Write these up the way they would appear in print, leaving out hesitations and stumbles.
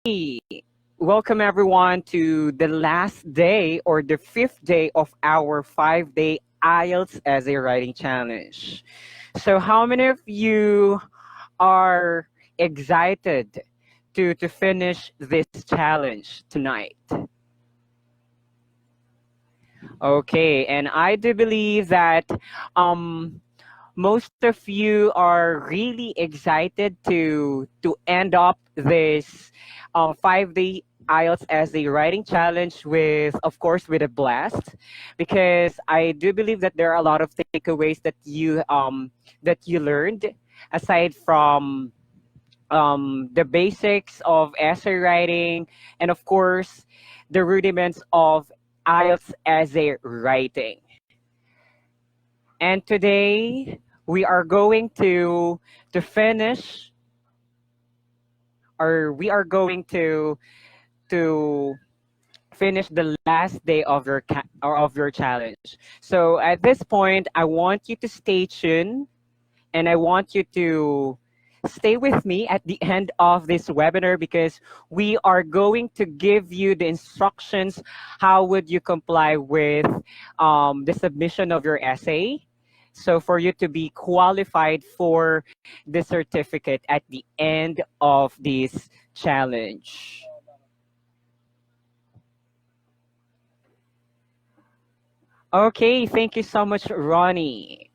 Welcome everyone to the last day or the fifth day of our 5-day IELTS as a writing challenge. So, how many of you are excited to finish this challenge tonight? Okay, and I do believe that um, most of you are really excited to end up this 5-day IELTS as a writing challenge with, of course, with a blast, because I do believe that there are a lot of takeaways that you learned aside from the basics of essay writing and, of course, the rudiments of IELTS as a writing. And today we are going to finish, or we are going to finish the last day of your challenge. So at this point, I want you to stay tuned, and I want you to stay with me at the end of this webinar, because we are going to give you the instructions. How would you comply with the submission of your essay, so for you to be qualified for the certificate at the end of this challenge? Okay, thank you so much, Ronnie.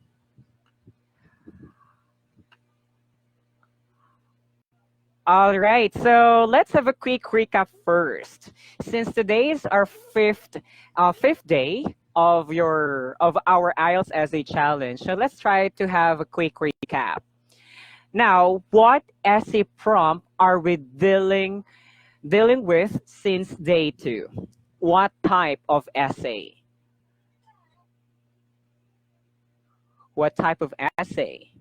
All right, so let's have a quick recap first. Since today is our fifth day of our IELTS as a challenge, so let's try to have a quick recap. Now, what essay prompt are we dealing with since day two? What type of essay? What type of essay?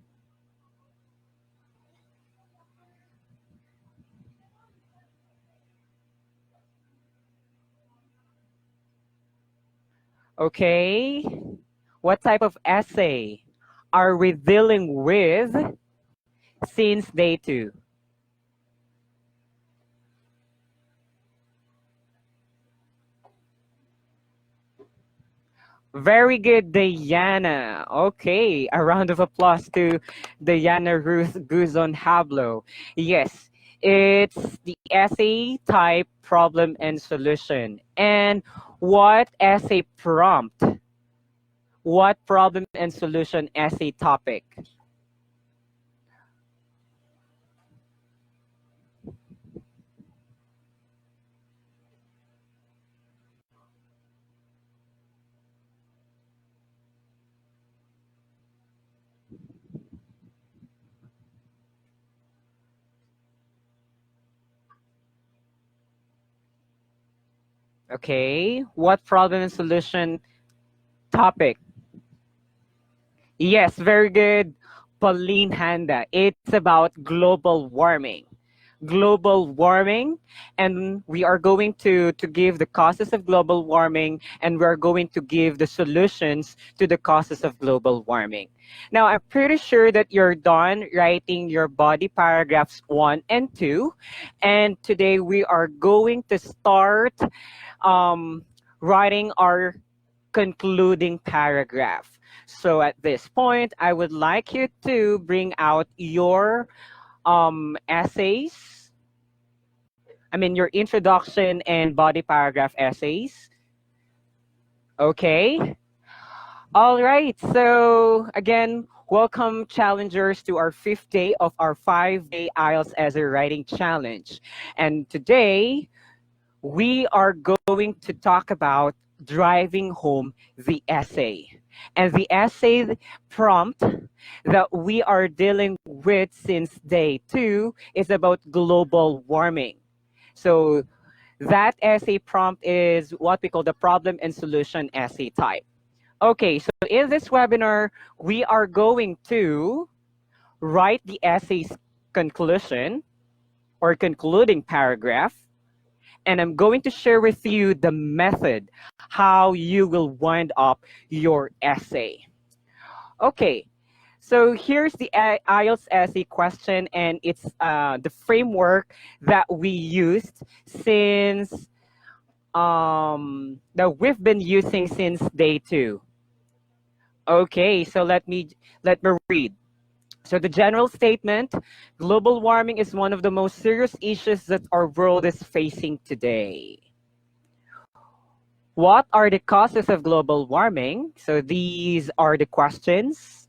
Okay. What type of essay are we dealing with since day two? Very good, Diana. Okay, a round of applause to Diana Ruth Guzon Hablo. Yes, it's the essay type problem and solution. And what essay prompt? What problem and solution essay topic? Okay, what problem and solution topic? Yes, very good, Pauline Handa. It's about global warming. Global warming, and we are going to give the causes of global warming, and we're going to give the solutions to the causes of global warming. Now, I'm pretty sure that you're done writing your body paragraphs 1 and 2, and today we are going to start writing our concluding paragraph. So at this point, I would like you to bring out your essays. I mean, your introduction and body paragraph essays. Okay. All right. So again, welcome challengers to our fifth day of our 5-day IELTS as a writing challenge. And today, we are going to talk about driving home the essay. And the essay prompt that we are dealing with since day two is about global warming. So that essay prompt is what we call the problem and solution essay type. Okay, so in this webinar, we are going to write the essay's conclusion or concluding paragraph, and I'm going to share with you the method how you will wind up your essay. Okay, So here's the IELTS essay question, and it's the framework that we used since that we've been using since day 2. Okay, so let me read. So the general statement: global warming is one of the most serious issues that our world is facing today. What are the causes of global warming? So these are the questions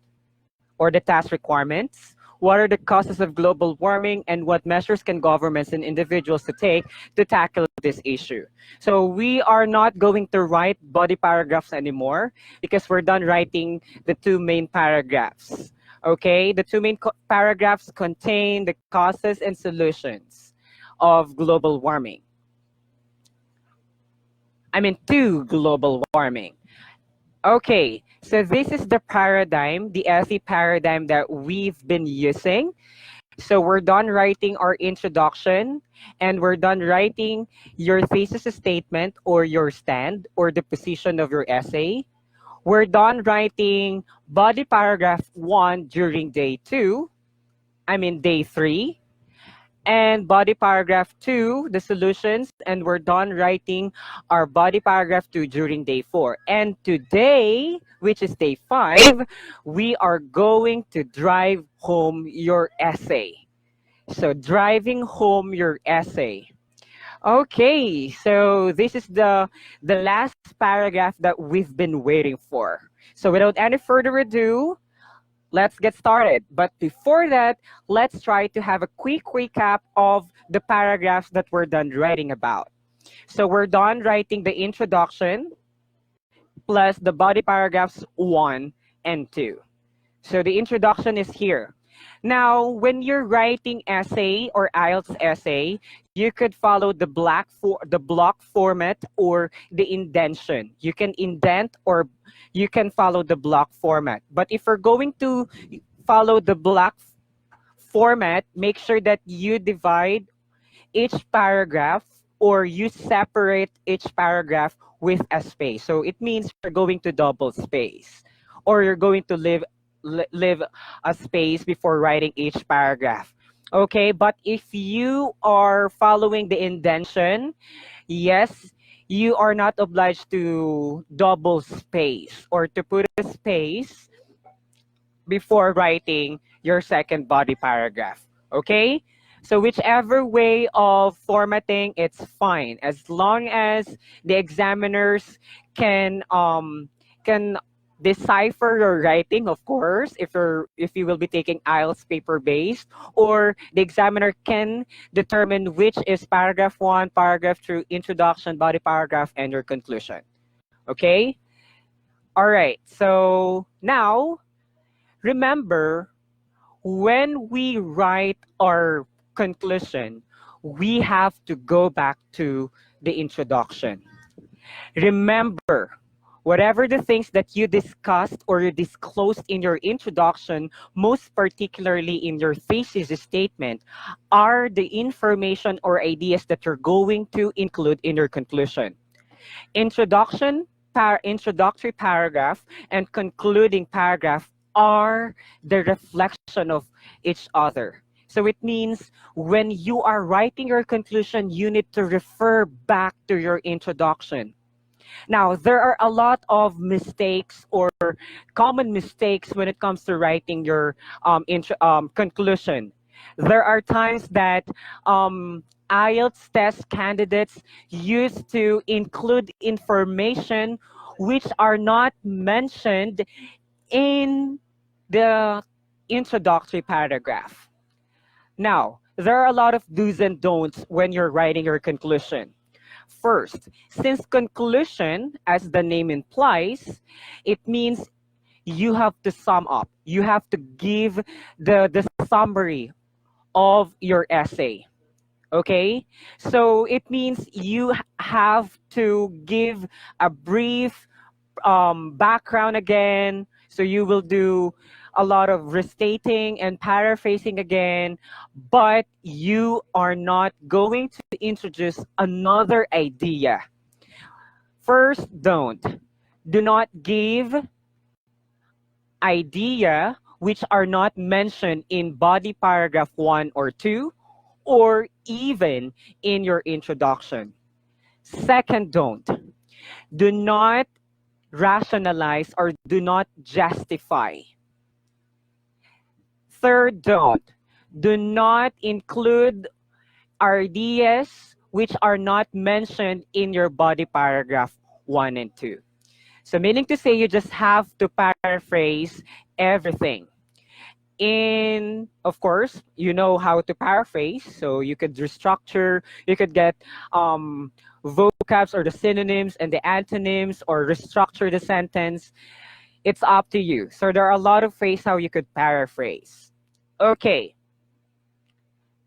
or the task requirements. What are the causes of global warming, and what measures can governments and individuals to take to tackle this issue? So we are not going to write body paragraphs anymore because we're done writing the two main paragraphs. Okay, the two main paragraphs contain the causes and solutions of global warming. I mean, to global warming. Okay, so this is the paradigm, the SE paradigm that we've been using. So we're done writing our introduction, and we're done writing your thesis statement or your stand or the position of your essay. We're done writing body paragraph 1 during day 3, and body paragraph 2, the solutions, and we're done writing our body paragraph 2 during day 4. And today, which is day 5, we are going to drive home your essay. So driving home your essay. Okay, so this is the last paragraph that we've been waiting for. So without any further ado, let's get started. But before that, let's try to have a quick recap of the paragraphs that we're done writing about. So we're done writing the introduction plus the body paragraphs 1 and 2. So the introduction is here. Now, when you're writing essay or IELTS essay, you could follow the block format or the indentation. You can indent or you can follow the block format. But if you're going to follow the block format, make sure that you divide each paragraph or you separate each paragraph with a space. So it means you're going to double space or you're going to leave a space before writing each paragraph. Okay, but if you are following the indentation, yes, you are not obliged to double space or to put a space before writing your second body paragraph. Okay? So whichever way of formatting, it's fine as long as the examiners can decipher your writing, of course, if you will be taking IELTS paper based, or the examiner can determine which is paragraph 1, paragraph 2, introduction, body paragraph, and your conclusion. Okay? All right. So now remember, when we write our conclusion, we have to go back to the introduction. Remember, whatever the things that you discussed or you disclosed in your introduction, most particularly in your thesis statement, are the information or ideas that you're going to include in your conclusion. Introductory paragraph and concluding paragraph are the reflection of each other. So it means when you are writing your conclusion, you need to refer back to your introduction. Now, there are a lot of mistakes or common mistakes when it comes to writing your conclusion. There are times that IELTS test candidates used to include information which are not mentioned in the introductory paragraph. Now, there are a lot of do's and don'ts when you're writing your conclusion. First, since conclusion, as the name implies, it means you have to sum up. You have to give the summary of your essay. Okay? So it means you have to give a brief background again. So you will do a lot of restating and paraphrasing again, but you are not going to introduce another idea. First, don't. Do not give idea which are not mentioned in body paragraph 1 or 2, or even in your introduction. Second, don't. Do not rationalize or do not justify. Third, don't. Do not include ideas which are not mentioned in your body paragraph 1 and 2. So meaning to say you just have to paraphrase everything. In, of course, you know how to paraphrase, so you could restructure, you could get vocabs or the synonyms and the antonyms or restructure the sentence. It's up to you. So there are a lot of ways how you could paraphrase. Okay,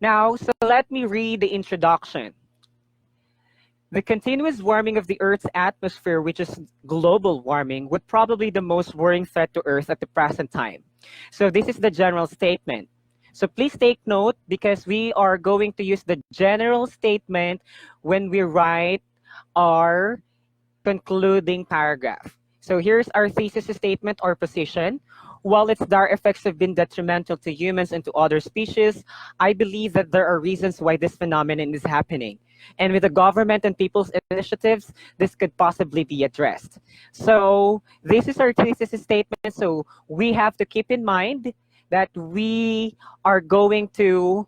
now, so let me read the introduction. The continuous warming of the Earth's atmosphere, which is global warming, would probably be the most worrying threat to Earth at the present time. So this is the general statement. So please take note because we are going to use the general statement when we write our concluding paragraph. So here's our thesis statement or position. While its dire effects have been detrimental to humans and to other species, I believe that there are reasons why this phenomenon is happening. And with the government and people's initiatives, this could possibly be addressed. So this is our thesis statement. So we have to keep in mind that we are going to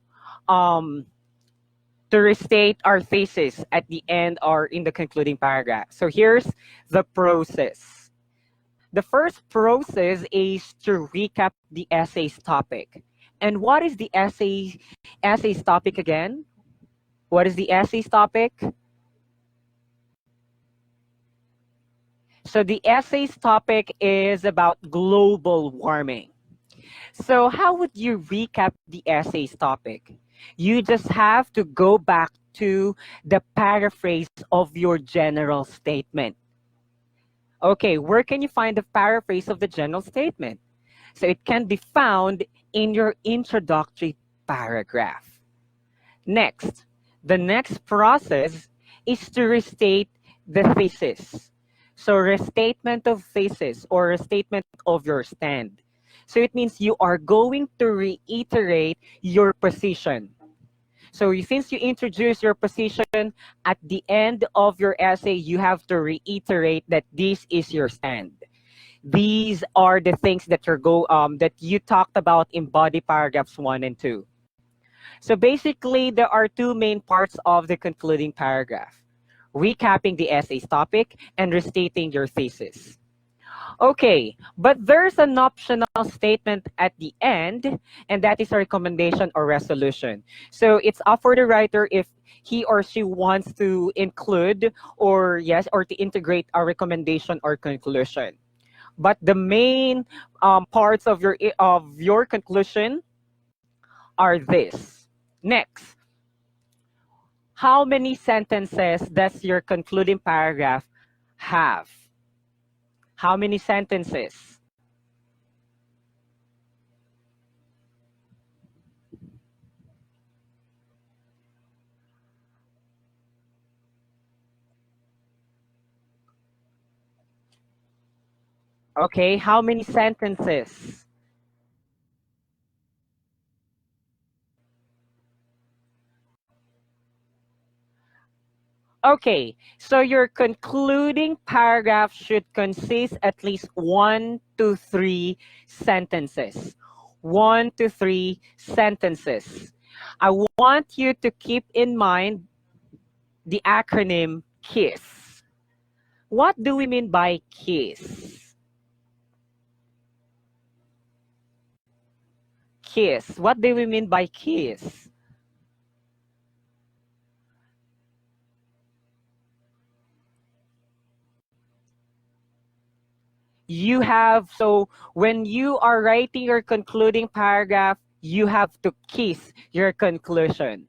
restate our thesis at the end or in the concluding paragraph. So here's the process. The first process is to recap the essay's topic. And what is the essay's topic again? What is the essay's topic? So the essay's topic is about global warming. So how would you recap the essay's topic? You just have to go back to the paraphrase of your general statement. Okay, where can you find the paraphrase of the general statement? So it can be found in your introductory paragraph. Next, the next process is to restate the thesis. So restatement of thesis or restatement of your stand. So it means you are going to reiterate your position. So since you introduce your position, at the end of your essay, you have to reiterate that this is your stand. These are the things that that you talked about in body paragraphs 1 and 2. So basically, there are two main parts of the concluding paragraph: recapping the essay's topic and restating your thesis. Okay, but there's an optional statement at the end, and that is a recommendation or resolution. So it's up for the writer if he or she wants to include or to integrate a recommendation or conclusion. But the main parts of your conclusion are this. Next, how many sentences does your concluding paragraph have? How many sentences? Okay, how many sentences? Okay, so your concluding paragraph should consist at least 1 to 3 sentences. 1 to 3 sentences. I want you to keep in mind the acronym KISS. What do we mean by KISS? KISS. What do we mean by KISS? So when you are writing your concluding paragraph, you have to kiss your conclusion.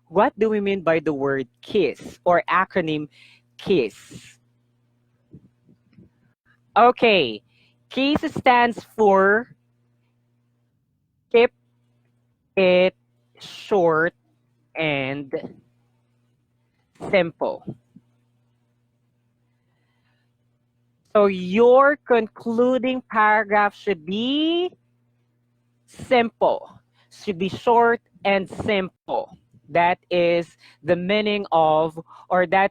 What do we mean by the word KISS or acronym KISS? Okay, KISS stands for keep it short and simple. So your concluding paragraph should be simple. Should be short and simple. That is the meaning of, or that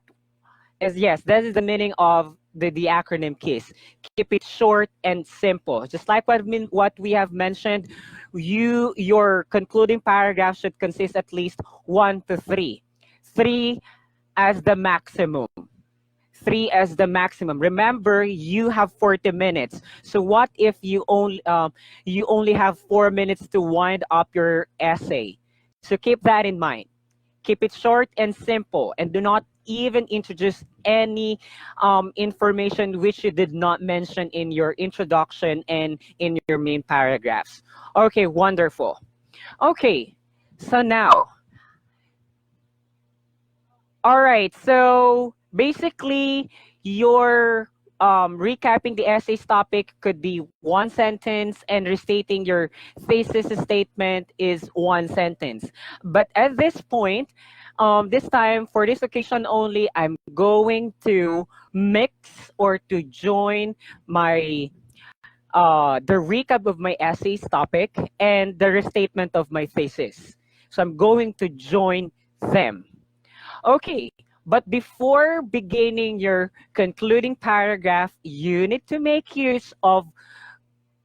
is, yes, that is the meaning of the acronym KISS. Keep it short and simple. Just like what we have mentioned, your concluding paragraph should consist at least 1 to 3. 3 as the maximum. 3 as the maximum. Remember, you have 40 minutes. So what if you only have 4 minutes to wind up your essay? So keep that in mind. Keep it short and simple, and do not even introduce any information which you did not mention in your introduction and in your main paragraphs. Okay, wonderful. Okay, so now, all right, so basically, your recapping the essay's topic could be one sentence, and restating your thesis statement is one sentence. But at this point, this time, for this occasion only, I'm going to mix or to join my the recap of my essay's topic and the restatement of my thesis. So I'm going to join them. Okay, but before beginning your concluding paragraph, you need to make use of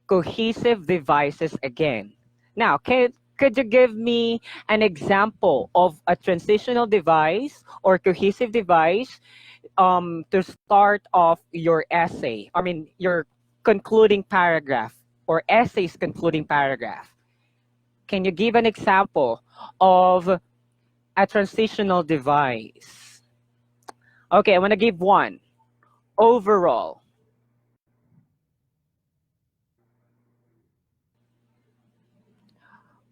cohesive devices again. Now, could you give me an example of a transitional device or cohesive device to start off your essay? I mean, your concluding paragraph or essay's concluding paragraph. Can you give an example of a transitional device? Okay, I want to give one. Overall.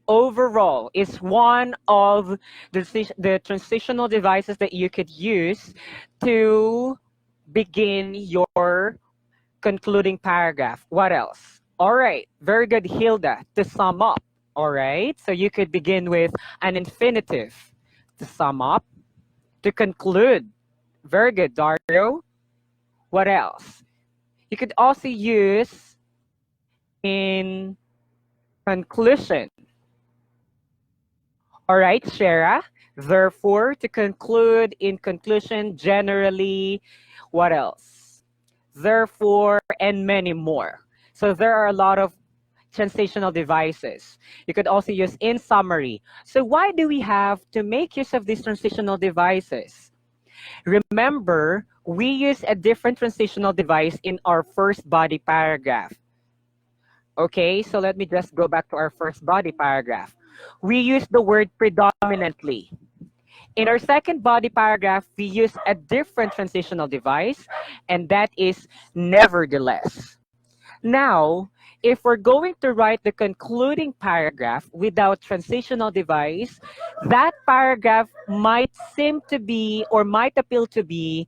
Overall is one of the transitional devices that you could use to begin your concluding paragraph. What else? All right, very good, Hilda. To sum up, all right? So you could begin with an infinitive to sum up, to conclude. Very good, Dario. What else? You could also use in conclusion. All right, Shara. Therefore, to conclude, in conclusion, generally, what else? Therefore, and many more. So there are a lot of transitional devices. You could also use in summary. So why do we have to make use of these transitional devices? Remember, we use a different transitional device in our first body paragraph. Okay, so let me just go back to our first body paragraph. We use the word predominantly. In our second body paragraph, we use a different transitional device, and that is nevertheless. Now, if we're going to write the concluding paragraph without transitional device, that paragraph might seem to be or might appeal to be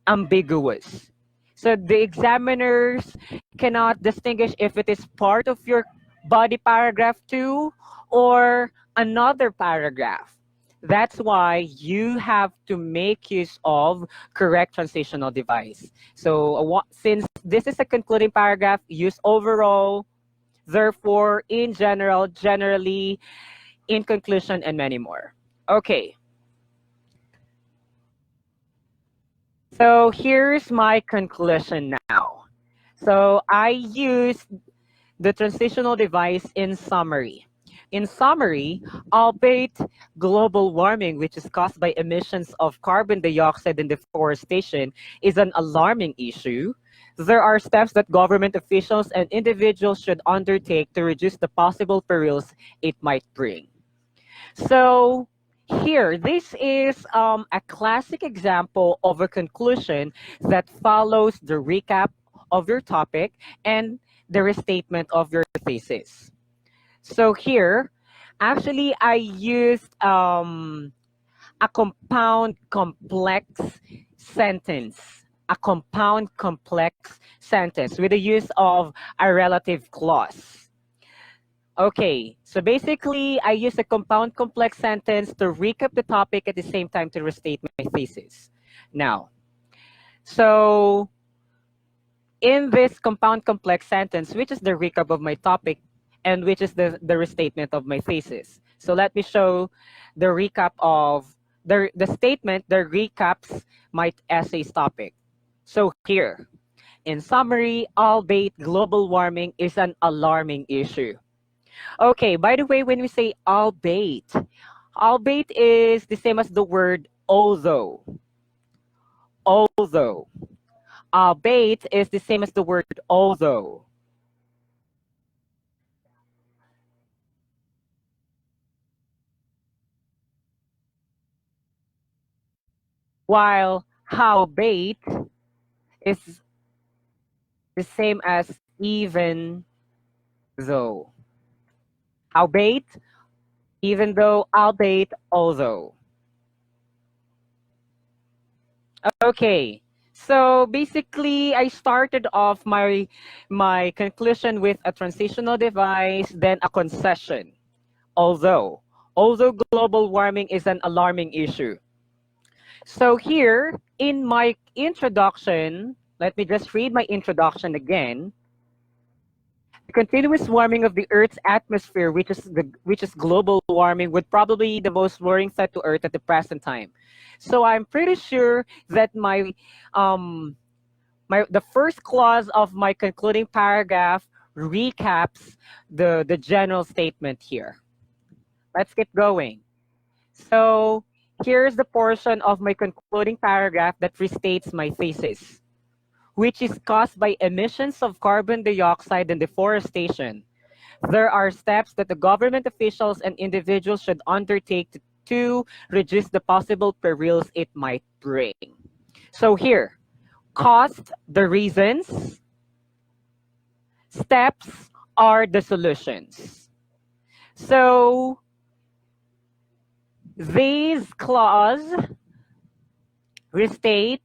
ambiguous. So the examiners cannot distinguish if it is part of your body paragraph two or another paragraph. That's why you have to make use of correct transitional device. So since this is a concluding paragraph, use overall, therefore, in general, generally, in conclusion, and many more. Okay, so here's my conclusion now. So I used the transitional device in summary. In summary, albeit global warming, which is caused by emissions of carbon dioxide and deforestation, is an alarming issue, there are steps that government officials and individuals should undertake to reduce the possible perils it might bring. So here, this is a classic example of a conclusion that follows the recap of your topic and the restatement of your thesis. So here, actually, I used a compound complex sentence. A compound complex sentence with the use of a relative clause. Okay, so basically, I use a compound complex sentence to recap the topic at the same time to restate my thesis. Now, so in this compound complex sentence, which is the recap of my topic, and which is the restatement of my thesis. So let me show the recap of the statement that recaps my essay's topic. So here, in summary, albeit global warming is an alarming issue. Okay, by the way, when we say albeit is the same as the word although. Although. Albeit is the same as the word although. While howbeit is the same as even though. Howbeit, even though, albeit, although. Okay. So basically, I started off my conclusion with a transitional device, then a concession. Although global warming is an alarming issue. So here in my introduction, let me just read my introduction again. The continuous warming of the Earth's atmosphere, which is global warming, would probably be the most worrying threat to Earth at the present time. So I'm pretty sure that um the first clause of my concluding paragraph recaps the general statement here. Let's keep going. So here's the portion of my concluding paragraph that restates my thesis, which is caused by emissions of carbon dioxide and deforestation. There are steps that the government officials and individuals should undertake to reduce the possible perils it might bring. So here, cost, the reasons, steps are the solutions. So these restate,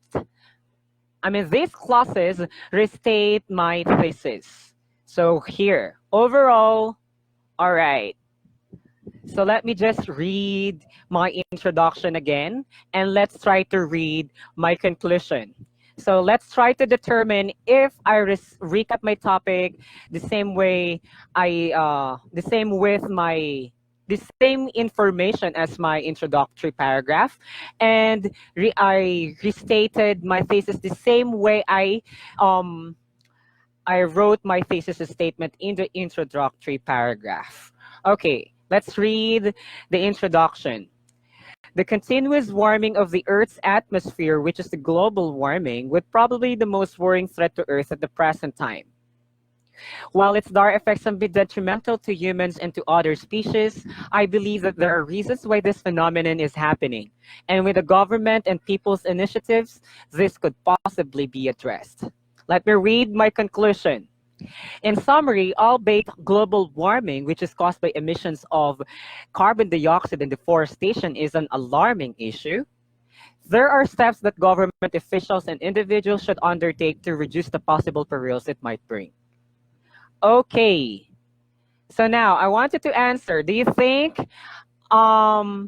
these clauses restate my thesis. So here, overall, all right. So let me just read my introduction again, and let's try to read my conclusion. So let's try to determine if I recap my topic the same way the same with the same information as my introductory paragraph, and I restated my thesis the same way I wrote my thesis statement in the introductory paragraph. Okay, let's read the introduction. The continuous warming of the Earth's atmosphere, which is the global warming, would probably be the most worrying threat to Earth at the present time. While its direct effects can be detrimental to humans and to other species, I believe that there are reasons why this phenomenon is happening. And with the government and people's initiatives, this could possibly be addressed. Let me read my conclusion. In summary, albeit global warming, which is caused by emissions of carbon dioxide and deforestation, is an alarming issue, there are steps that government officials and individuals should undertake to reduce the possible perils it might bring. Okay, so now I wanted to answer. Do you think I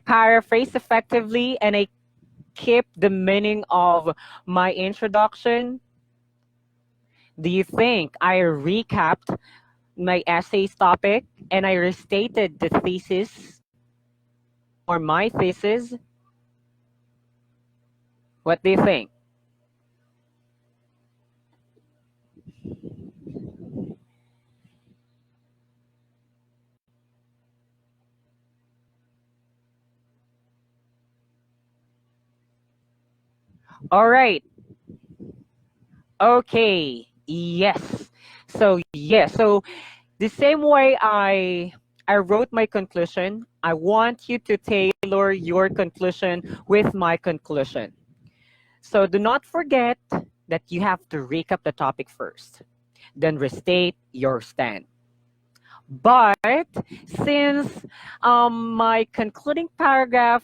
paraphrase effectively and I keep the meaning of my introduction? Do you think I recapped my essay's topic and I restated the thesis or my thesis? What do you think? All right. Okay. Yes. So yes. So the same way I wrote my conclusion, I want you to tailor your conclusion with my conclusion. So do not forget that you have to recap the topic first, then restate your stand. But since my concluding paragraph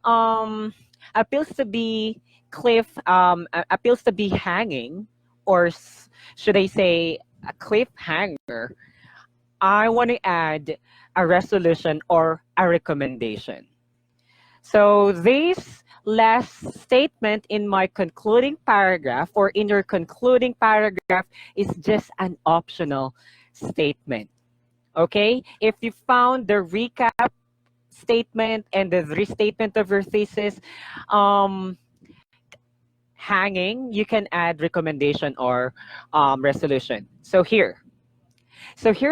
um, appeals to be appeals to be hanging, or should I say a cliffhanger, I want to add a resolution or a recommendation. So this last statement in my concluding paragraph or in your concluding paragraph is just an optional statement. Okay? If you found the recap statement and the restatement of your thesis um, hanging, you can add recommendation or resolution. So here's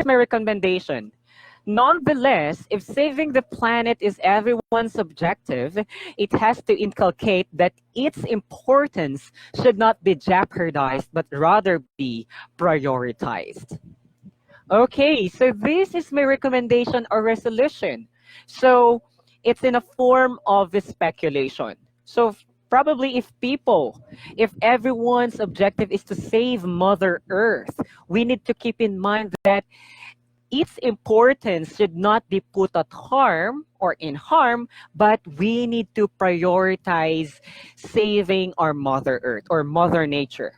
my recommendation. Nonetheless, if saving the planet is everyone's objective, it has to inculcate that its importance should not be jeopardized, but rather be prioritized. Okay, so this is my recommendation or resolution. So it's in a form of a speculation. So probably if everyone's objective is to save Mother Earth, we need to keep in mind that its importance should not be put at harm or in harm, but we need to prioritize saving our Mother Earth or Mother Nature.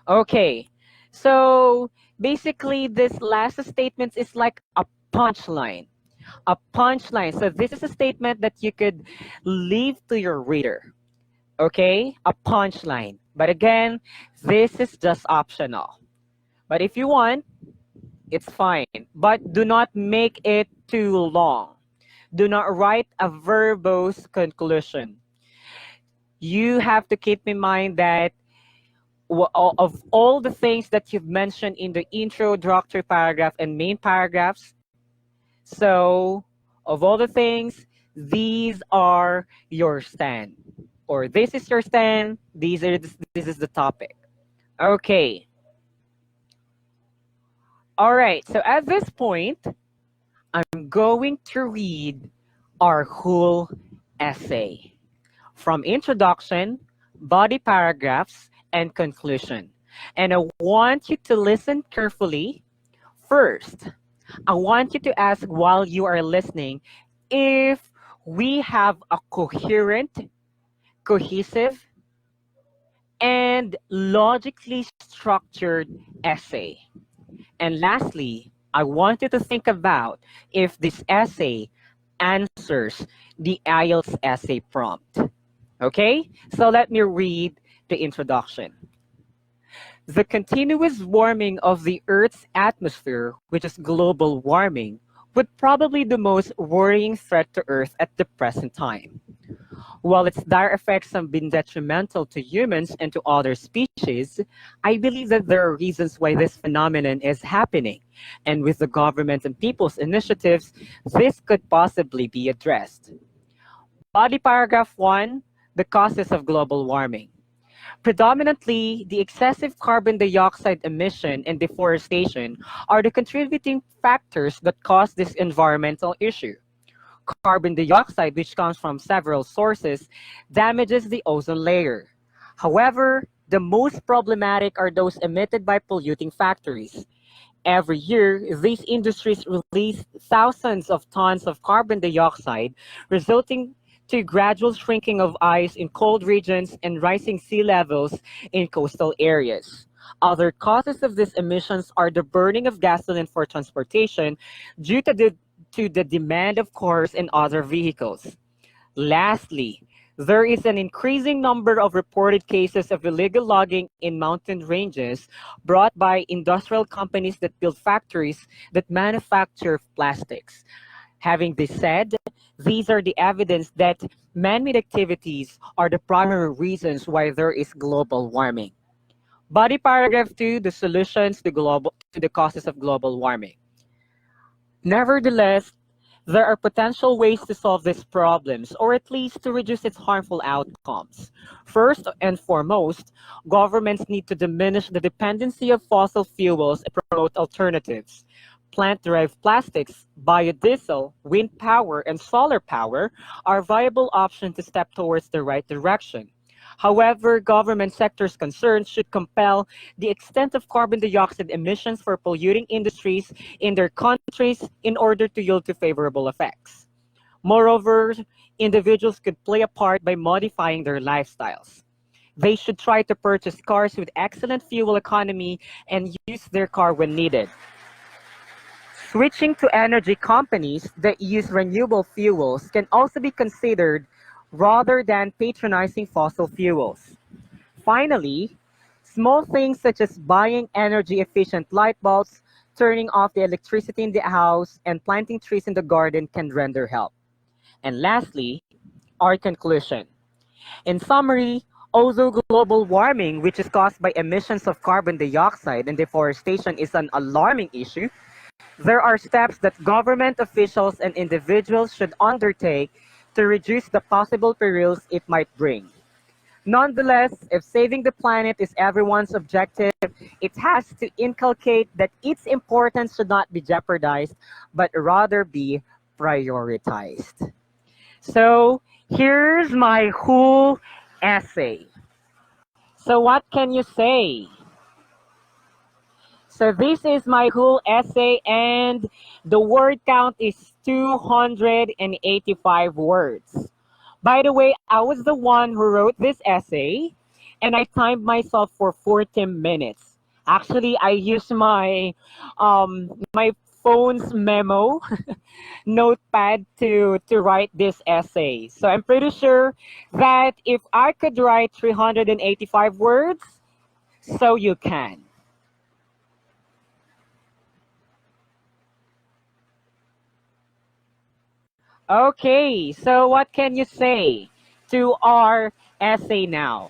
Okay, so basically, this last statement is like a punchline. A punchline. So this is a statement that you could leave to your reader. Okay, a punchline. But again, this is just optional. But if you want, it's fine. But do not make it too long. Do not write a verbose conclusion. You have to keep in mind that of all the things that you've mentioned in the introductory paragraph and main paragraphs, so of all the things, these are your stand. Or this is your stand, this is the topic. Okay. All right, so at this point, I'm going to read our whole essay from introduction, body paragraphs, and conclusion. And I want you to listen carefully. First, I want you to ask while you are listening if we have a coherent, cohesive, and logically structured essay. And lastly, I want you to think about if this essay answers the IELTS essay prompt. Okay? So let me read the introduction. The continuous warming of the Earth's atmosphere, which is global warming, would probably be the most worrying threat to Earth at the present time. While its dire effects have been detrimental to humans and to other species, I believe that there are reasons why this phenomenon is happening, and with the government and people's initiatives, this could possibly be addressed. Body paragraph 1, the causes of global warming. Predominantly, the excessive carbon dioxide emission and deforestation are the contributing factors that cause this environmental issue. Carbon dioxide, which comes from several sources, damages the ozone layer. However, the most problematic are those emitted by polluting factories. Every year, these industries release thousands of tons of carbon dioxide, resulting to gradual shrinking of ice in cold regions and rising sea levels in coastal areas. Other causes of these emissions are the burning of gasoline for transportation due to the demand of cars and other vehicles. Lastly, there is an increasing number of reported cases of illegal logging in mountain ranges brought by industrial companies that build factories that manufacture plastics. Having this said, these are the evidence that man-made activities are the primary reasons why there is global warming. Body paragraph 2, the solutions to the causes of global warming. Nevertheless, there are potential ways to solve these problems, or at least to reduce its harmful outcomes. First and foremost, governments need to diminish the dependency of fossil fuels and promote alternatives. Plant-derived plastics, biodiesel, wind power, and solar power are viable options to step towards the right direction. However, government sectors concerned should compel the extent of carbon dioxide emissions for polluting industries in their countries in order to yield to favorable effects. Moreover, individuals could play a part by modifying their lifestyles. They should try to purchase cars with excellent fuel economy and use their car when needed. Switching to energy companies that use renewable fuels can also be considered rather than patronizing fossil fuels. Finally, small things such as buying energy efficient light bulbs, turning off the electricity in the house, and planting trees in the garden can render help. And lastly, our conclusion. In summary, although global warming, which is caused by emissions of carbon dioxide and deforestation, is an alarming issue, there are steps that government officials and individuals should undertake to reduce the possible perils it might bring. Nonetheless, if saving the planet is everyone's objective, it has to inculcate that its importance should not be jeopardized, but rather be prioritized. So here's my whole essay. So what can you say? So this is my whole essay, and the word count is 285 words. By the way, I was the one who wrote this essay, and I timed myself for 40 minutes. Actually, I used my phone's memo notepad to write this essay. So I'm pretty sure that if I could write 385 words, so you can. Okay, so what can you say to our essay now?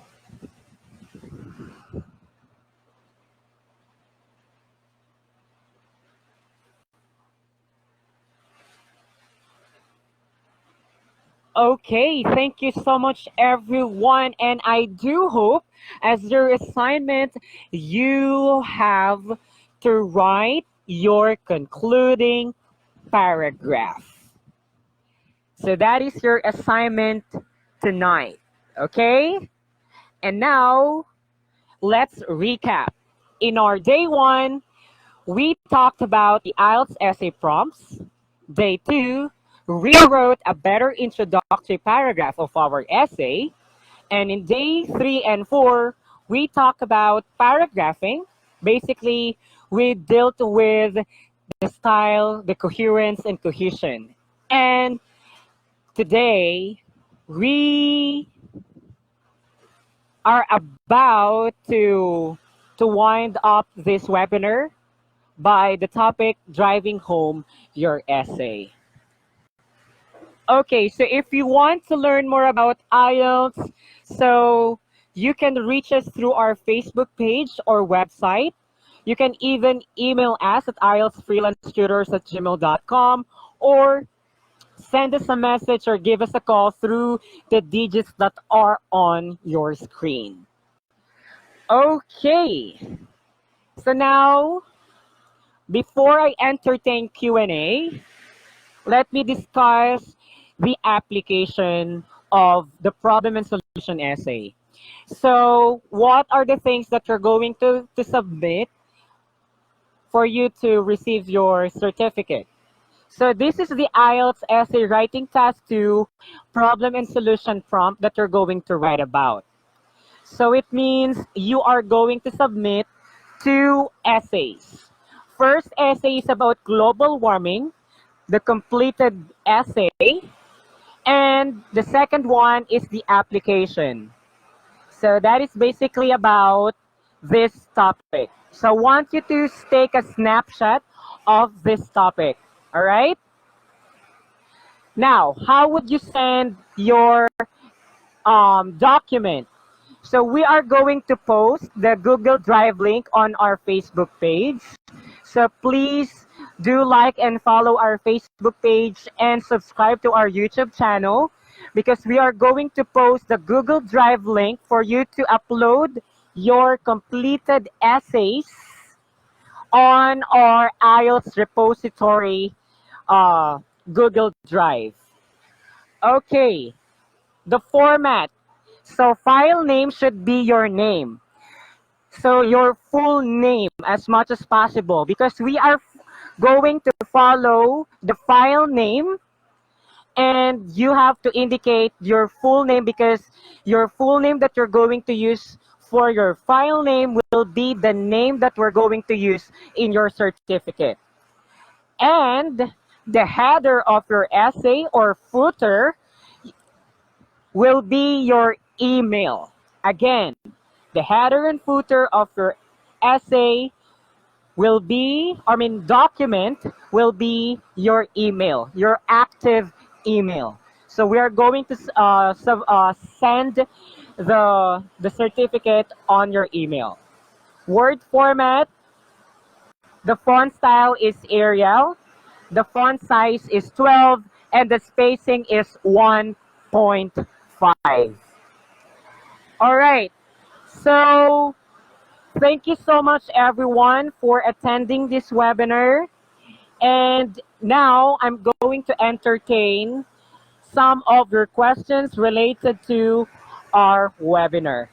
Okay, thank you so much, everyone. And I do hope, as your assignment, you have to write your concluding paragraph. So that is your assignment tonight. Okay? And now, let's recap. In our day one, we talked about the IELTS essay prompts. Day two, rewrote a better introductory paragraph of our essay. And in day three and four, we talk about paragraphing. Basically, we dealt with the style, the coherence, and cohesion. And today, we are about to wind up this webinar by the topic driving home your essay. Okay, so if you want to learn more about IELTS, so you can reach us through our Facebook page or website. You can even email us at ieltsfreelancetutors@gmail.com or send us a message or give us a call through the digits that are on your screen. Okay, so now, before I entertain Q&A, let me discuss the application of the problem and solution essay. So what are the things that you're going to submit for you to receive your certificate? So this is the IELTS essay writing task 2 problem and solution prompt that you're going to write about. So it means you are going to submit 2 essays. First essay is about global warming, the completed essay, and the second one is the application. So that is basically about this topic. So I want you to take a snapshot of this topic. All right? Now, how would you send your document? So we are going to post the Google Drive link on our Facebook page. So please do like and follow our Facebook page and subscribe to our YouTube channel because we are going to post the Google Drive link for you to upload your completed essays on our IELTS repository Google Drive. Okay, the format. So file name should be your name. So your full name as much as possible because we are going to follow the file name and you have to indicate your full name because your full name that you're going to use for your file name will be the name that we're going to use in your certificate. And the header of your essay or footer will be your email. Again, the header and footer of your essay will be, I mean, document will be your email, your active email. So we are going to send the certificate on your email. Word format, the font style is Arial, the font size is 12, and the spacing is 1.5. All right. So thank you so much, everyone, for attending this webinar. And now I'm going to entertain some of your questions related to our webinar.